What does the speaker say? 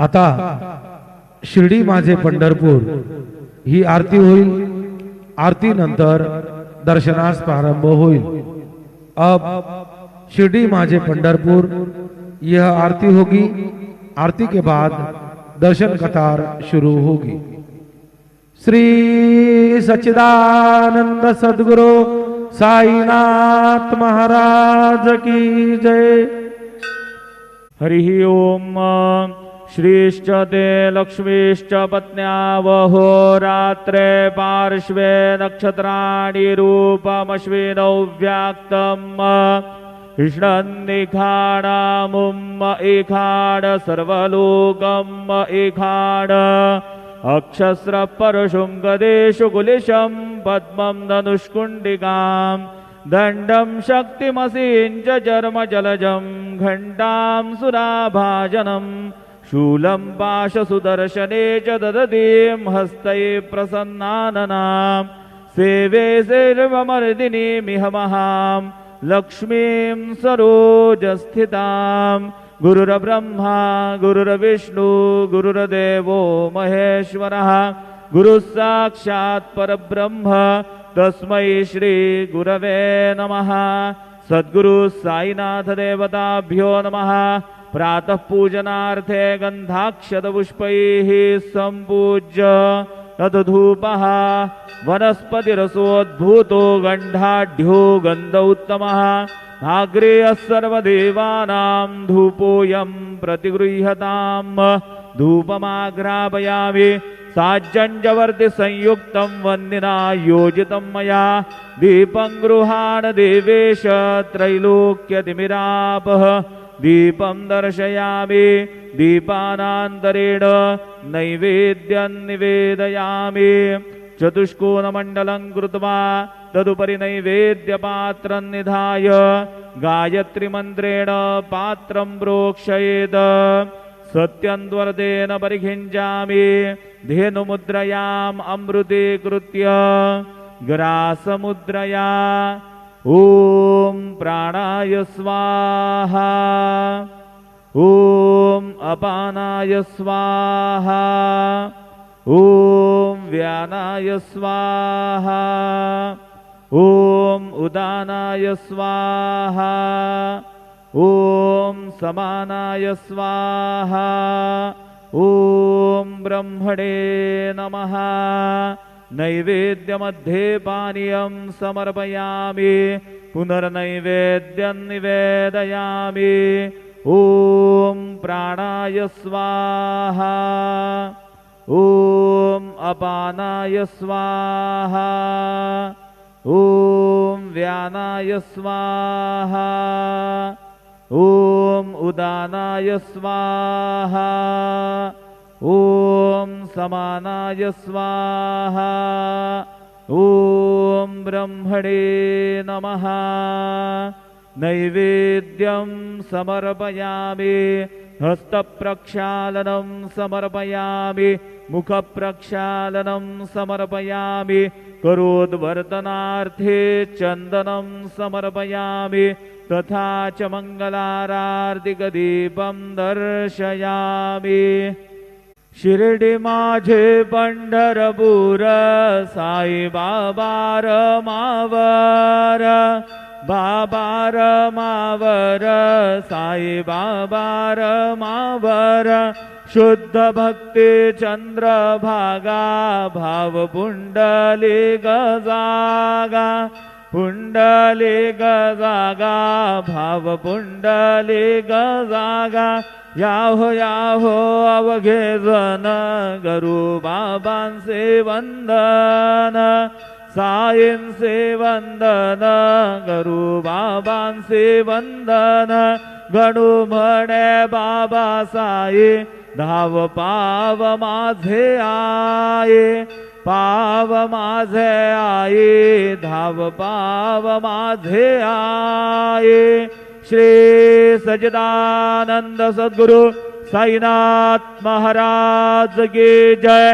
आता शिर्डी माझे पंढरपूर ही आरती होईल। आरती नंतर दर्शनास प्रारंभ होईल। अब शिर्डी माझे पंढरपुर यह आरती होगी। आरती के बाद दर्शन कतार शुरू होगी। श्री सच्चिदानंद सद्गुरु साईनाथ महाराज की जय। हरि ओम। श्रीश्च ते लक्ष्मीश्च पत्न्यावहो रात्रे पार्श्वे नक्षत्राणि रूपमश्विनौ व्याक्तम् इष्णन्निखाणामुम् इखाण सर्वलोकम् इखाण अक्षस्र परशुं गदेषु कुलिशं पद्मं धनुष्कुण्डिकां दण्डं शक्तिमसीञ्च चर्म जलजं घण्टां सुराभाजनं शूलं पाशसुदर्शने च ददतीं हस्तै प्रसन्नाननां सेवे सर्वमर्दिनीमिह महां लक्ष्मीं सरोजस्थितां। गुरुर्ब्रह्मा गुरुर्विष्णु गुरुर्देवो महेश्वरः गुरुः साक्षात् परब्रह्म तस्मै श्री गुरवे नमः। सद्गुरु साईनाथ देवताभ्यो नमः। प्रातः पूजनार्थे गन्धाक्षतपुष्पैः सम्पूज्य तद्धूपः वनस्पतिरसोद्भूतो गन्धाढ्यो गन्ध उत्तमः आग्रेयः सर्वदेवानां धूपोऽयं प्रतिगृह्यताम्। धूपमाघ्रापयामि साज्जञ्जवर्ति संयुक्तं वह्निना योजितं मया दीपं गृहाण देवेश त्रैलोक्यतिमिरापः। दीपं दर्शयामि दीपानान्तरेण नैवेद्यं निवेदयामि। चतुष्कोणमण्डलं कृत्वा तदुपरि नैवेद्यपात्रं निधाय गायत्रीमन्त्रेण पात्रं प्रोक्षयेत्। सत्यन्वर्तेन परिखिञ्चामि धेनुमुद्रयाम् अमृतीकृत्य ग्रासमुद्रया। ॐ प्राणाय स्वाहा ॐ अपानाय स्वाहा ॐ व्यानाय स्वाहा ॐ उदानाय स्वाहा ॐ समानाय स्वाहा ॐ ब्रह्मणे नमः। नैवेद्यमध्ये पानीयं समर्पयामि पुनर्नैवेद्यं निवेदयामि। ॐ प्राणाय स्वाहा ॐ अपानाय स्वाहा ॐ व्यानाय स्वाहा ॐ उदानाय स्वाहा ॐ समानाय स्वाहा ॐ ब्रह्मणे नमः। नैवेद्यं समर्पयामि हस्तप्रक्षालनं समर्पयामि मुखप्रक्षालनं समर्पयामि करोद्वर्तनार्थे चन्दनं समर्पयामि तथा च मङ्गलारार्तिकदीपं दर्शयामि। शिर्डी माझे पंढरपूर साई बाबा रमावर बाबा रमावर साई बाबा रमावर शुद्ध भक्ती चंद्रभागा भाव पुंडलिक जागा पुंडलिक जागा भाव पुंडलिक जागा। याहो याहो अवघे जन गुरु बाबांचे वंदन साईंचे वंदन गुरु बाबांचे वंदन गणू म्हणे बाबा साई धाव पाव माझे आये पाव माझे आये धाव पाव माझे आये। श्री सच्चिदानंद सद्गुरु साईनाथ महाराज की जय।